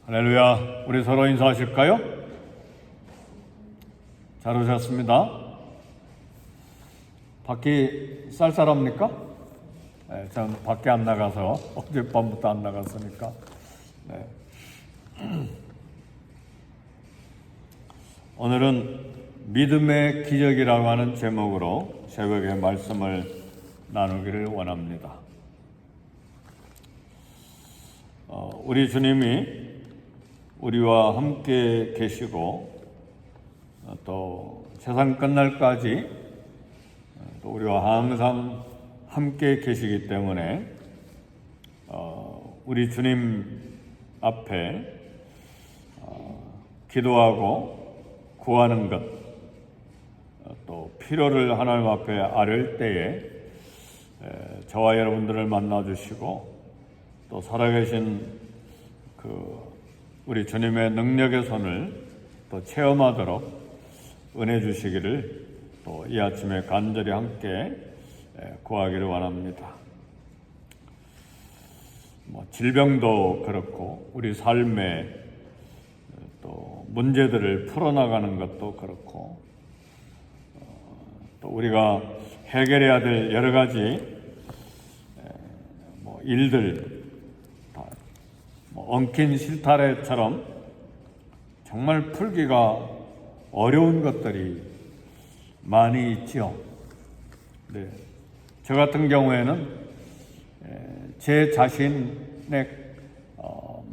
할렐루야. 우리 서로 인사하실까요? 잘 오셨습니다. 밖이 쌀쌀합니까? 네, 전 밖에 안 나가서 어젯밤부터 안 나갔으니까. 네. 오늘은 믿음의 기적이라고 하는 제목으로 새벽에 말씀을 나누기를 원합니다. 우리 주님이 우리와 함께 계시고 또 세상 끝날까지 또 우리와 항상 함께 계시기 때문에 우리 주님 앞에 기도하고 구하는 것, 또 필요를 하나님 앞에 아뢰을 때에 저와 여러분들을 만나주시고 또 살아계신 우리 주님의 능력의 손을 또 체험하도록 은혜 주시기를 또 이 아침에 간절히 함께 구하기를 원합니다. 질병도 그렇고 우리 삶의 또 문제들을 풀어나가는 것도 그렇고 또 우리가 해결해야 될 여러 가지 일들, 엉킨 실타래처럼 정말 풀기가 어려운 것들이 많이 있지요. 네. 저 같은 경우에는 제 자신의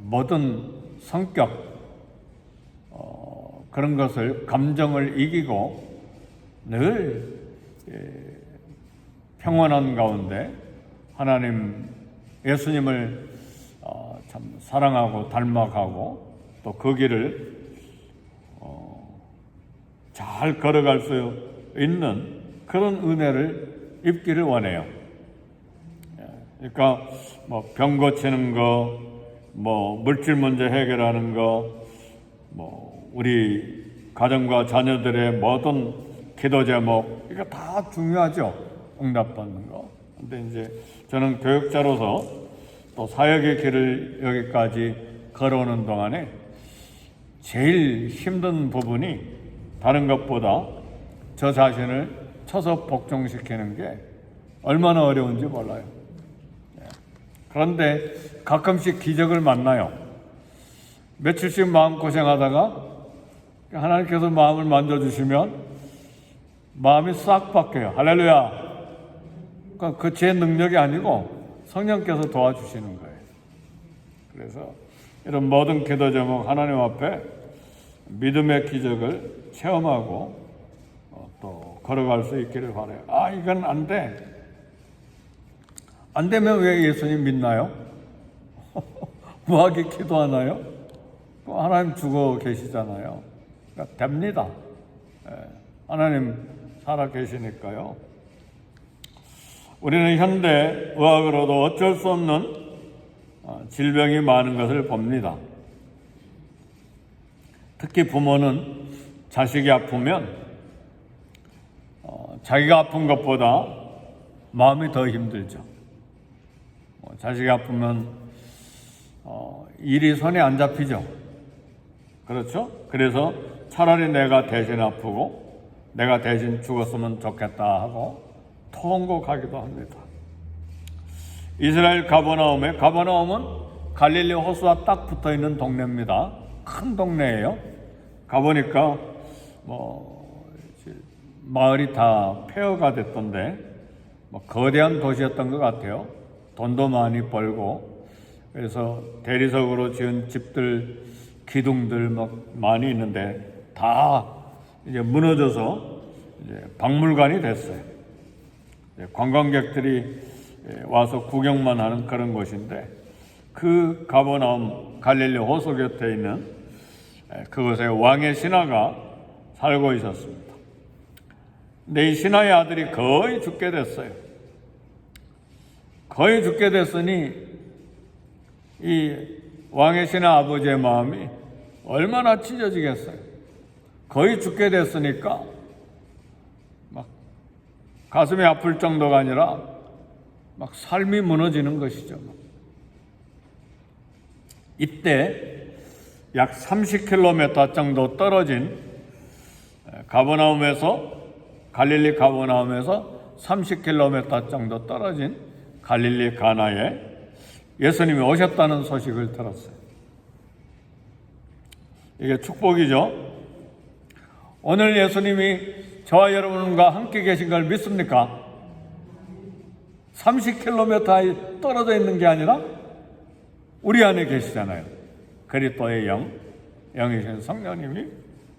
모든 성격, 그런 것을 감정을 이기고 늘 평온한 가운데 하나님 예수님을 참 사랑하고 닮아가고 또 그 길을 잘 걸어갈 수 있는 그런 은혜를 입기를 원해요. 그러니까 병 고치는 거, 물질 문제 해결하는 거, 우리 가정과 자녀들의 모든 기도 제목, 이거 다 중요하죠. 응답받는 거. 근데 이제 저는 교육자로서 또 사역의 길을 여기까지 걸어오는 동안에 제일 힘든 부분이 다른 것보다 저 자신을 쳐서 복종시키는 게 얼마나 어려운지 몰라요. 그런데 가끔씩 기적을 만나요. 며칠씩 마음고생하다가 하나님께서 마음을 만져주시면 마음이 싹 바뀌어요. 할렐루야. 그 제 능력이 아니고 성령께서 도와주시는 거예요. 그래서 이런 모든 기도 제목 하나님 앞에 믿음의 기적을 체험하고 또 걸어갈 수 있기를 바라요. 이건 안 돼. 안 되면 왜 예수님 믿나요? 뭐하게 기도하나요? 하나님 주고 계시잖아요. 그러니까 됩니다. 하나님 살아 계시니까요. 우리는 현대 의학으로도 어쩔 수 없는 질병이 많은 것을 봅니다. 특히 부모는 자식이 아프면 자기가 아픈 것보다 마음이 더 힘들죠. 자식이 아프면 일이 손에 안 잡히죠. 그렇죠? 그래서 차라리 내가 대신 아프고 내가 대신 죽었으면 좋겠다 하고 통곡하기도 합니다. 이스라엘 가버나움은 갈릴리 호수와 딱 붙어있는 동네입니다. 큰 동네예요. 가보니까 마을이 다 폐허가 됐던데 거대한 도시였던 것 같아요. 돈도 많이 벌고 그래서 대리석으로 지은 집들, 기둥들 많이 있는데 다 이제 무너져서 이제 박물관이 됐어요. 관광객들이 와서 구경만 하는 그런 곳인데 그 가버나움 갈릴리 호수 곁에 있는 그곳에 왕의 신하가 살고 있었습니다. 근데 이 신하의 아들이 거의 죽게 됐어요. 거의 죽게 됐으니 이 왕의 신하 아버지의 마음이 얼마나 찢어지겠어요. 거의 죽게 됐으니까 막 가슴이 아플 정도가 아니라 막 삶이 무너지는 것이죠. 이때 약 30km 정도 떨어진 갈릴리 가버나움에서 30km 정도 떨어진 갈릴리 가나에 예수님이 오셨다는 소식을 들었어요. 이게 축복이죠. 오늘 예수님이 저와 여러분과 함께 계신 걸 믿습니까? 30km에 떨어져 있는 게 아니라 우리 안에 계시잖아요. 그리스도의 영이신 성령님이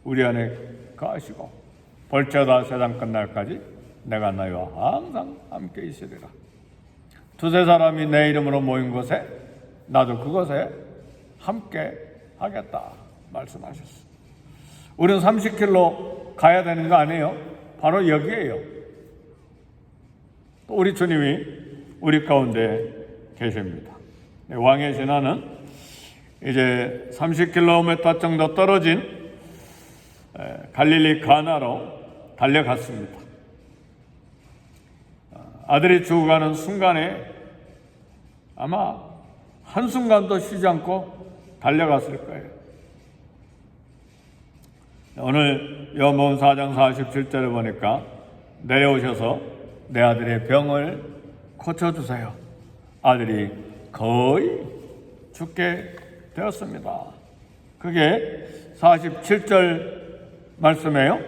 우리 안에 거하시고 볼지어다 세상 끝날까지 내가 너희와 항상 함께 있으리라. 두세 사람이 내 이름으로 모인 곳에 나도 그곳에 함께 하겠다 말씀하셨어요. 우리는 30km 가야 되는 거 아니에요? 바로 여기에요. 또 우리 주님이 우리 가운데 계십니다. 왕의 신하는 이제 30km 정도 떨어진 갈릴리 가나로 달려갔습니다. 아들이 죽어가는 순간에 아마 한순간도 쉬지 않고 달려갔을 거예요. 오늘 요한복음 4장 47절에 보니까 내려오셔서 내 아들의 병을 고쳐주세요. 아들이 거의 죽게 되었습니다. 그게 47절 말씀이에요.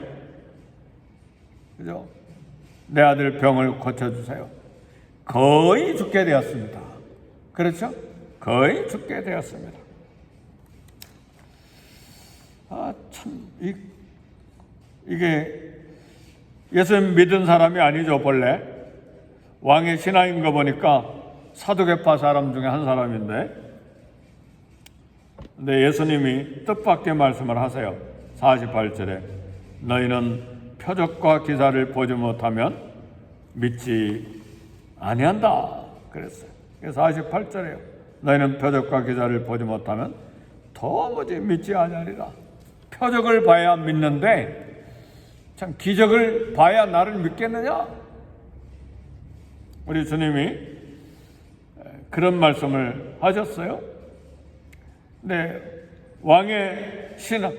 그죠? 내 아들 병을 고쳐주세요. 거의 죽게 되었습니다. 그렇죠? 거의 죽게 되었습니다. 참, 이게 예수님 믿은 사람이 아니죠, 본래. 왕의 신하인 거 보니까 사두개파 사람 중에 한 사람인데, 근데 예수님이 뜻밖의 말씀을 하세요. 48절에 너희는 표적과 기사를 보지 못하면 믿지 아니한다 그랬어요. 48절에요. 너희는 표적과 기사를 보지 못하면 도무지 믿지 아니하리라. 표적을 봐야 믿는데 참 기적을 봐야 나를 믿겠느냐? 우리 주님이 그런 말씀을 하셨어요. 네, 왕의 신하,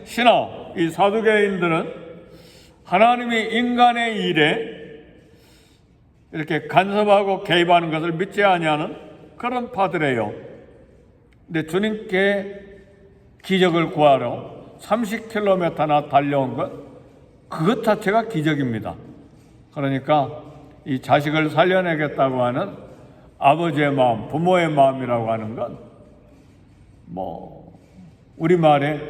이 사두개인들은 하나님이 인간의 일에 이렇게 간섭하고 개입하는 것을 믿지 아니하는 그런 파들이에요. 근데 주님께 기적을 구하러 30km나 달려온 것, 그것 자체가 기적입니다. 그러니까 이 자식을 살려내겠다고 하는 아버지의 마음, 부모의 마음이라고 하는 건 우리말에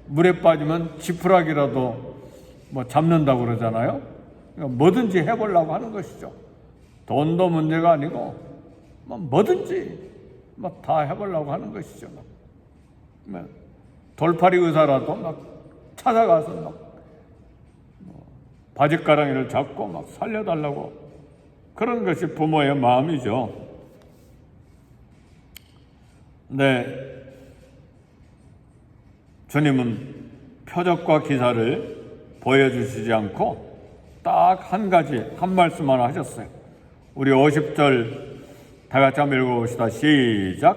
물에 빠지면 지푸라기라도 잡는다고 그러잖아요. 그러니까 뭐든지 해보려고 하는 것이죠. 돈도 문제가 아니고 뭐든지 다 해보려고 하는 것이죠. 돌팔이 의사라도 찾아가서 바짓가랑이를 잡고 살려달라고, 그런 것이 부모의 마음이죠. 네, 주님은 표적과 기사를 보여주시지 않고 딱 한 가지, 한 말씀만 하셨어요. 우리 50절 다 같이 한번 읽어봅시다. 시작.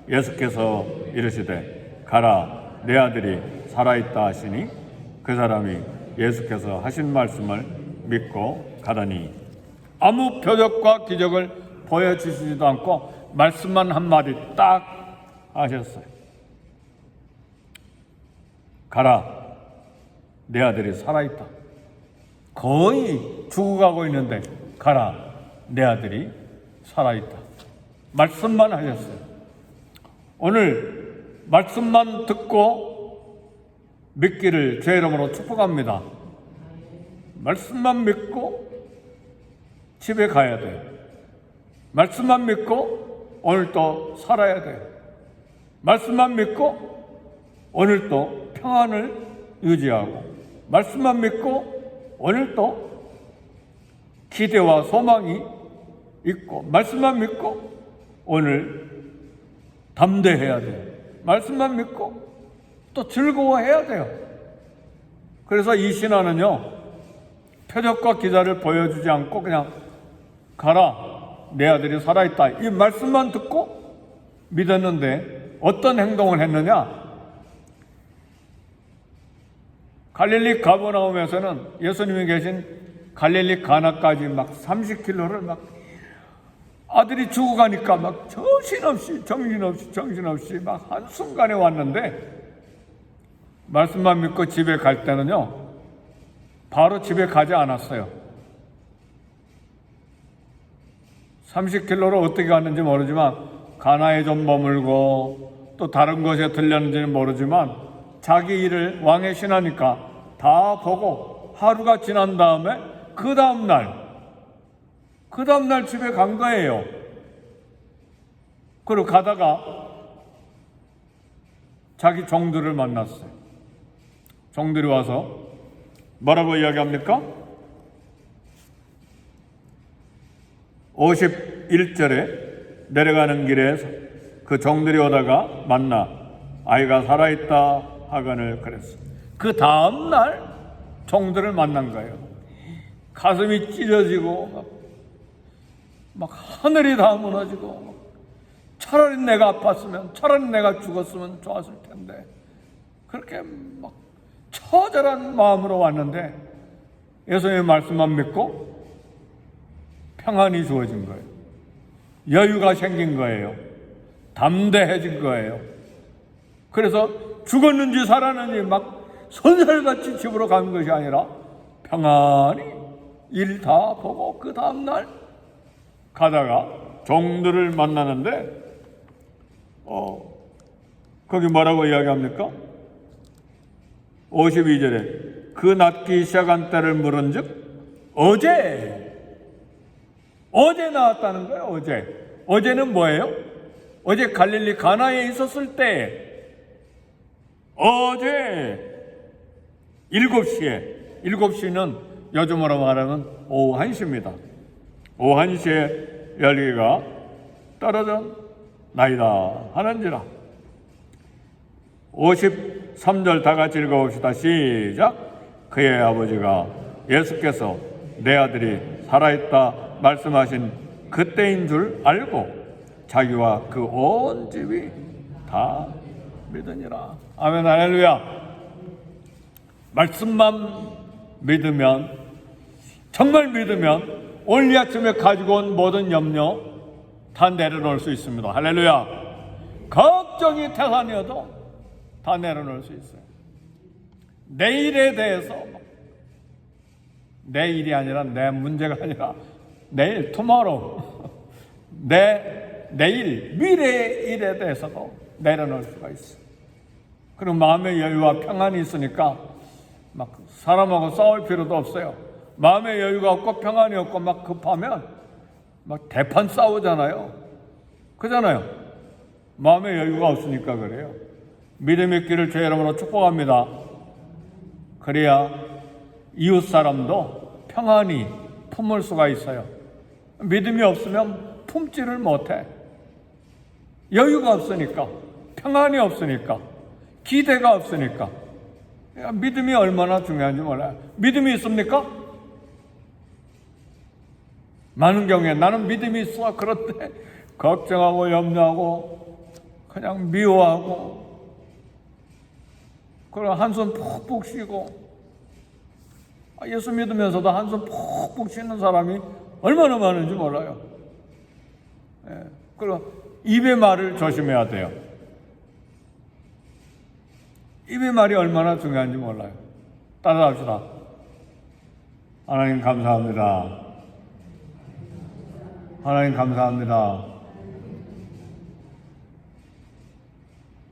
예수께서 이르시되 가라 내 아들이 살아있다 하시니 그 사람이 예수께서 하신 말씀을 믿고 가더니 아무 표적과 기적을 보여주시지도 않고 말씀만 한마디 딱 하셨어요. 가라 내 아들이 살아있다. 거의 죽어가고 있는데 가라 내 아들이 살아있다. 말씀만 하셨어요. 오늘 말씀만 듣고 믿기를 제 이름으로 축복합니다. 말씀만 믿고 집에 가야 돼요. 말씀만 믿고 오늘도 살아야 돼요. 말씀만 믿고 오늘도 평안을 유지하고, 말씀만 믿고 오늘도 기대와 소망이 있고, 말씀만 믿고 오늘 담대해야 돼요. 말씀만 믿고 또 즐거워해야 돼요. 그래서 이 신하는요, 표적과 기사를 보여주지 않고 그냥 가라 내 아들이 살아있다, 이 말씀만 듣고 믿었는데 어떤 행동을 했느냐? 갈릴리 가버나움에서는 예수님이 계신 갈릴리 가나까지 막 30km를 막 아들이 죽어가니까 막 정신없이 막 한순간에 왔는데, 말씀만 믿고 집에 갈 때는요 바로 집에 가지 않았어요. 30km를 어떻게 갔는지 모르지만 가나에 좀 머물고 또 다른 곳에 들렸는지는 모르지만 자기 일을 왕의 신하니까 다 보고 하루가 지난 다음에 그 다음날 집에 간 거예요. 그리고 가다가 자기 종들을 만났어요. 종들이 와서 뭐라고 이야기합니까? 51절에 내려가는 길에 그 종들이 오다가 만나 아이가 살아있다 하거늘 그랬어. 그 다음날 종들을 만난 거예요. 가슴이 찢어지고 막 하늘이 다 무너지고, 차라리 내가 아팠으면, 차라리 내가 죽었으면 좋았을 텐데, 그렇게 막 처절한 마음으로 왔는데 예수님의 말씀만 믿고 평안이 주어진 거예요. 여유가 생긴 거예요. 담대해진 거예요. 그래서 죽었는지 살았는지 막 손살같이 집으로 가는 것이 아니라 평안히 일 다 보고 그 다음날 가다가 종들을 만나는데 거기 뭐라고 이야기합니까? 52절에 그 낫기 시작한 때를 물은즉 어제 나왔다는 거예요. 어제는 뭐예요? 어제 갈릴리 가나에 있었을 때 어제 7시는 요즘으로 말하면 오후 1시입니다. 오후 1시에 열기가 떨어져 나이다 하는지라. 53절 다 같이 읽어봅시다. 시작. 그의 아버지가 예수께서 내 아들이 살아있다 말씀하신 그때인 줄 알고 자기와 그 온 집이 다 믿으니라. 아멘. 할렐루야. 말씀만 믿으면, 정말 믿으면 오늘 아침에 가지고 온 모든 염려 다 내려놓을 수 있습니다. 할렐루야. 걱정이 태산이어도 다 내려놓을 수 있어요. 내일에 대해서, 내일이 아니라 내 문제가 아니라 내일, tomorrow, 내일, 미래의 일에 대해서도 내려놓을 수가 있어요. 그리고 마음의 여유와 평안이 있으니까 막 사람하고 싸울 필요도 없어요. 마음의 여유가 없고 평안이 없고 막 급하면 막 대판 싸우잖아요. 그잖아요. 마음의 여유가 없으니까 그래요. 믿음의 길을 주의 이름으로 축복합니다. 그래야 이웃 사람도 평안히 품을 수가 있어요. 믿음이 없으면 품지를 못해. 여유가 없으니까, 평안이 없으니까, 기대가 없으니까. 믿음이 얼마나 중요한지 몰라요. 믿음이 있습니까? 많은 경우에 나는 믿음이 있어. 그런데 걱정하고 염려하고 그냥 미워하고, 그리고 한숨 푹푹 쉬고, 예수 믿으면서도 한숨 푹푹 쉬는 사람이 얼마나 많은지 몰라요. 그리고 입의 말을 조심해야 돼요. 입의 말이 얼마나 중요한지 몰라요. 따라합시다. 하나님 감사합니다. 하나님 감사합니다.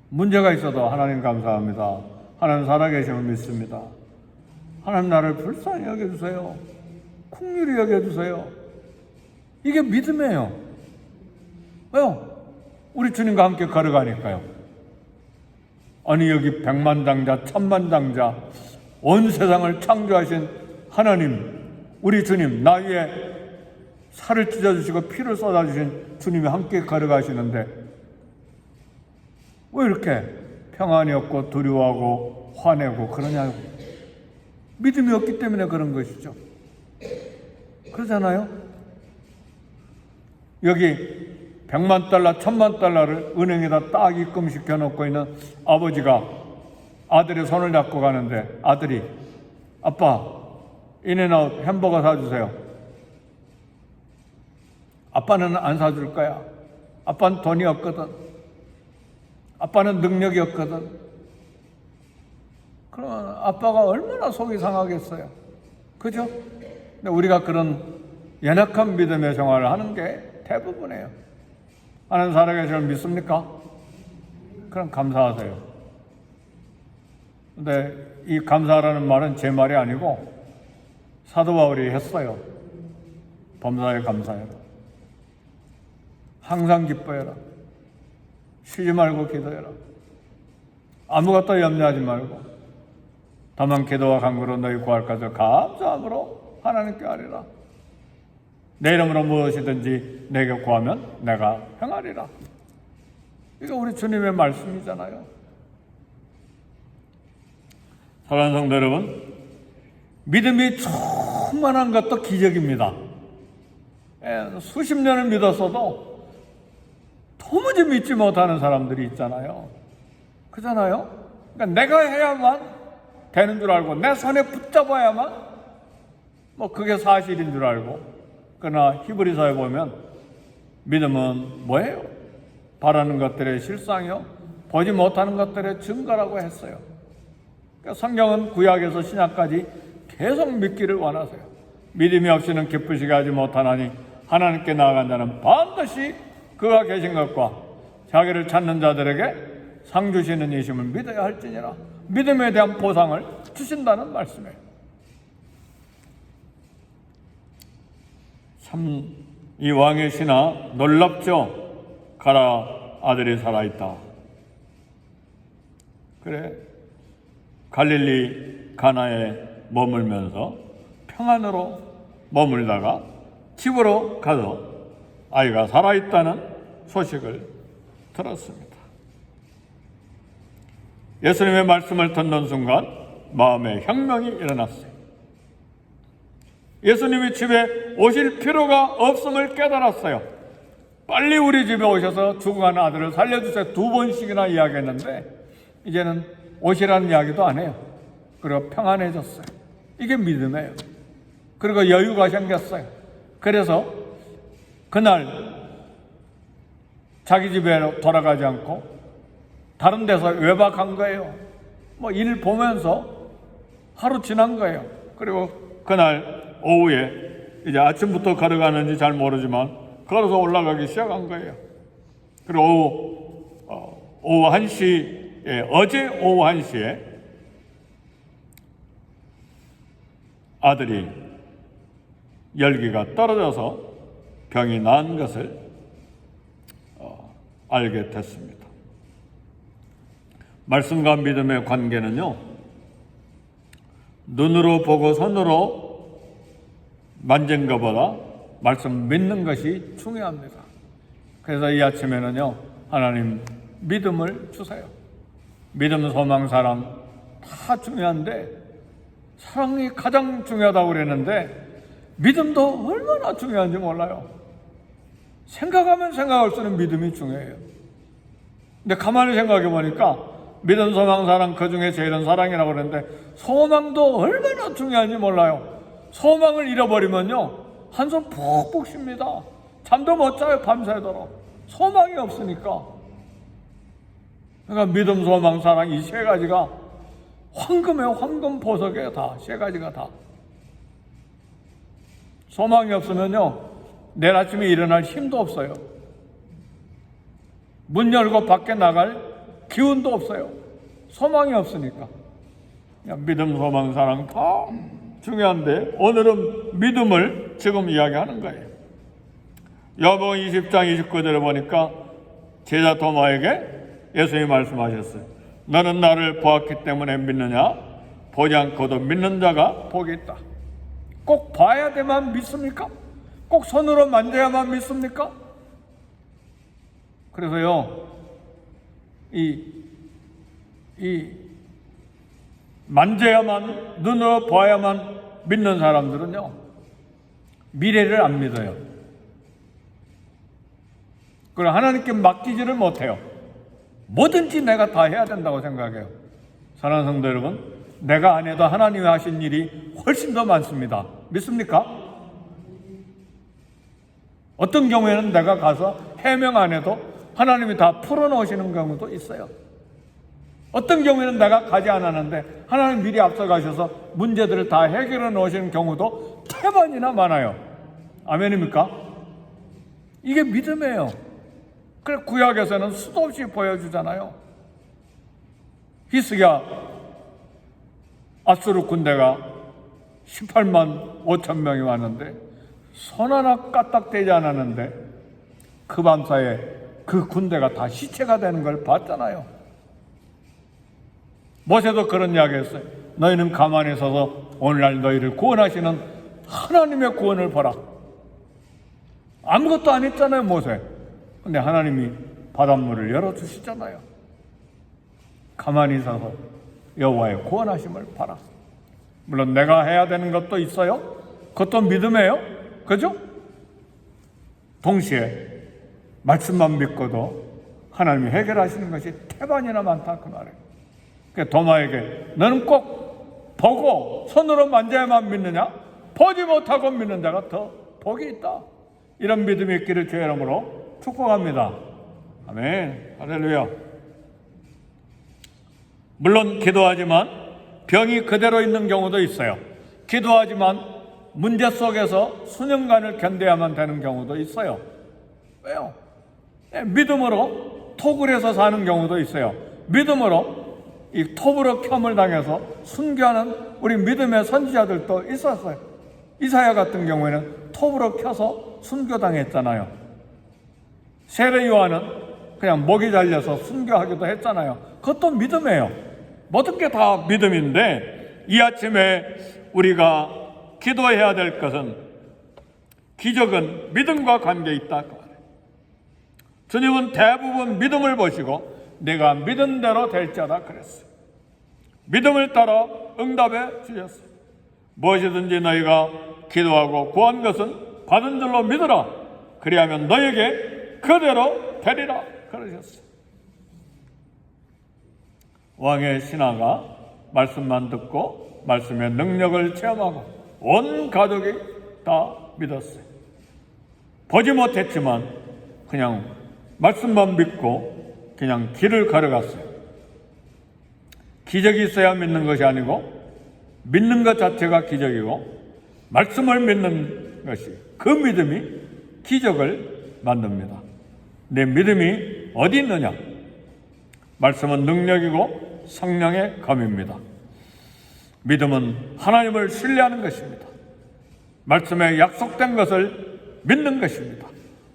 문제가 있어도 하나님 감사합니다. 하나님 살아계심을 믿습니다. 하나님 나를 불쌍히 여겨주세요. 긍휼히 여겨주세요. 이게 믿음이에요. 왜요? 우리 주님과 함께 걸어가니까요. 아니 여기 백만장자 천만장자 온 세상을 창조하신 하나님, 우리 주님, 나 위에 살을 찢어주시고 피를 쏟아주신 주님이 함께 걸어가시는데 왜 이렇게 평안이 없고 두려워하고 화내고 그러냐고. 믿음이 없기 때문에 그런 것이죠. 그러잖아요. 여기 100만 달러, 1000만 달러를 은행에다 딱 입금시켜 놓고 있는 아버지가 아들이 손을 잡고 가는데 아들이 아빠 인앤아웃 햄버거 사주세요. 아빠는 안 사줄 거야. 아빠는 돈이 없거든. 아빠는 능력이 없거든. 그러면 아빠가 얼마나 속이 상하겠어요. 그죠? 근데 우리가 그런 연약한 믿음의 생활을 하는 게 대부분이에요. 하나님 살아계심을 믿습니까? 그럼 감사하세요. 근데 이 감사라는 말은 제 말이 아니고 사도 바울이 했어요. 범사에 감사해라. 항상 기뻐해라. 쉬지 말고 기도해라. 아무것도 염려하지 말고 다만 기도와 간구로 너희 구할 것을 감사함으로 하나님께 아뢰라. 내 이름으로 무엇이든지 내게 구하면 내가 행하리라. 이거 우리 주님의 말씀이잖아요. 사랑하는 성도 여러분, 믿음이 충만한 것도 기적입니다. 수십 년을 믿었어도 도무지 믿지 못하는 사람들이 있잖아요. 그잖아요? 그러니까 내가 해야만 되는 줄 알고 내 손에 붙잡아야만 그게 사실인 줄 알고. 그러나 히브리서에 보면 믿음은 뭐예요? 바라는 것들의 실상이요 보지 못하는 것들의 증거라고 했어요. 그러니까 성경은 구약에서 신약까지 계속 믿기를 원하세요. 믿음이 없이는 기쁘시게 하지 못하나니 하나님께 나아간 자는 반드시 그가 계신 것과 자기를 찾는 자들에게 상 주시는 이심을 믿어야 할지니라. 믿음에 대한 보상을 주신다는 말씀이에요. 참 이 왕의 신하 놀랍죠? 가라 아들이 살아있다. 그래 갈릴리 가나에 머물면서 평안으로 머물다가 집으로 가서 아이가 살아있다는 소식을 들었습니다. 예수님의 말씀을 듣는 순간 마음에 혁명이 일어났어요. 예수님이 집에 오실 필요가 없음을 깨달았어요. 빨리 우리 집에 오셔서 죽어가는 아들을 살려주세요. 2번씩이나 이야기했는데 이제는 오시라는 이야기도 안 해요. 그리고 평안해졌어요. 이게 믿음이에요. 그리고 여유가 생겼어요. 그래서 그날 자기 집에 돌아가지 않고 다른 데서 외박한 거예요. 일 보면서 하루 지난 거예요. 그리고 그날 오후에 이제 아침부터 걸어가는지 잘 모르지만 걸어서 올라가기 시작한 거예요. 그리고 오후 1시에 어제 오후 1시에 아들이 열기가 떨어져서 병이 나은 것을 알게 됐습니다. 말씀과 믿음의 관계는요, 눈으로 보고 손으로 만진 것보다 말씀 믿는 것이 중요합니다. 그래서 이 아침에는요, 하나님 믿음을 주세요. 믿음, 소망, 사랑 다 중요한데 사랑이 가장 중요하다고 그랬는데 믿음도 얼마나 중요한지 몰라요. 생각하면 생각할수록 믿음이 중요해요. 근데 가만히 생각해 보니까 믿음, 소망, 사랑 그 중에 제일은 사랑이라고 그러는데 소망도 얼마나 중요한지 몰라요. 소망을 잃어버리면요 한숨 푹푹 쉽니다. 잠도 못 자요. 밤새도록. 소망이 없으니까. 그러니까 믿음, 소망, 사랑 이 세 가지가 황금이에요. 황금 보석이에요. 다 세 가지가 다. 소망이 없으면요 내일 아침에 일어날 힘도 없어요. 문 열고 밖에 나갈 기운도 없어요. 소망이 없으니까. 믿음, 소망, 사랑 다 중요한데 오늘은 믿음을 지금 이야기하는 거예요. 요한복음 20장 29절에 보니까 제자 도마에게 예수님이 말씀하셨어요. 너는 나를 보았기 때문에 믿느냐? 보지 않고도 믿는 자가 복이 있다. 꼭 봐야 돼만 믿습니까? 꼭 손으로 만져야만 믿습니까? 그래서요 이 만져야만, 눈으로 보아야만 믿는 사람들은요 미래를 안 믿어요. 그리고 하나님께 맡기지를 못해요. 뭐든지 내가 다 해야 된다고 생각해요. 사랑하는 성도 여러분, 내가 안 해도 하나님이 하신 일이 훨씬 더 많습니다. 믿습니까? 어떤 경우에는 내가 가서 해명 안 해도 하나님이 다 풀어놓으시는 경우도 있어요. 어떤 경우에는 내가 가지 않았는데 하나님 미리 앞서 가셔서 문제들을 다 해결해 놓으시는 경우도 태반이나 많아요. 아멘입니까? 이게 믿음이에요. 그래 구약에서는 수도 없이 보여주잖아요. 히스기야 아수르 군대가 18만 5천 명이 왔는데 손 하나 까딱대지 않았는데 그 밤사이에 그 군대가 다 시체가 되는 걸 봤잖아요. 모세도 그런 이야기 했어요. 너희는 가만히 서서 오늘날 너희를 구원하시는 하나님의 구원을 보라. 아무것도 안 했잖아요, 모세. 근데 하나님이 바닷물을 열어주시잖아요. 가만히 서서 여호와의 구원하심을 봐라. 물론 내가 해야 되는 것도 있어요. 그것도 믿음이에요. 그죠? 동시에 말씀만 믿고도 하나님이 해결하시는 것이 태반이나 많다 그 말이에요. 그러니까 도마에게 너는 꼭 보고 손으로 만져야만 믿느냐? 보지 못하고 믿는 자가 더 복이 있다. 이런 믿음이 있기를 주의 이름으로 축복합니다. 아멘. 할렐루야. 물론 기도하지만 병이 그대로 있는 경우도 있어요. 기도하지만 문제 속에서 수년간을 견뎌야만 되는 경우도 있어요. 왜요? 믿음으로 톡을 해서 사는 경우도 있어요. 믿음으로 이 톱으로 켬을 당해서 순교하는 우리 믿음의 선지자들도 있었어요. 이사야 같은 경우에는 톱으로 켜서 순교당했잖아요. 세례 요한은 그냥 목이 잘려서 순교하기도 했잖아요. 그것도 믿음이에요. 모든 게 다 믿음인데 이 아침에 우리가 기도해야 될 것은 기적은 믿음과 관계 있다. 주님은 대부분 믿음을 보시고 내가 믿은 대로 될 자다 그랬어요. 믿음을 따라 응답해 주셨어요. 무엇이든지 너희가 기도하고 구한 것은 받은 줄로 믿으라. 그리하면 너에게 그대로 되리라 그러셨어요. 왕의 신하가 말씀만 듣고 말씀의 능력을 체험하고 온 가족이 다 믿었어요. 보지 못했지만 그냥 말씀만 믿고 그냥 길을 걸어갔어요. 기적이 있어야 믿는 것이 아니고 믿는 것 자체가 기적이고 말씀을 믿는 것이 그 믿음이 기적을 만듭니다. 내 믿음이 어디 있느냐? 말씀은 능력이고 성령의 검입니다. 믿음은 하나님을 신뢰하는 것입니다. 말씀에 약속된 것을 믿는 것입니다.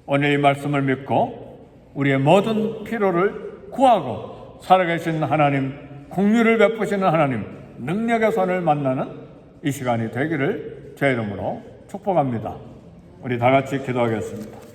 오늘 이 말씀을 믿고 우리의 모든 필요를 구하고 살아계신 하나님, 긍휼을 베푸시는 하나님, 능력의 손을 만나는 이 시간이 되기를 주의 이름으로 축복합니다. 우리 다 같이 기도하겠습니다.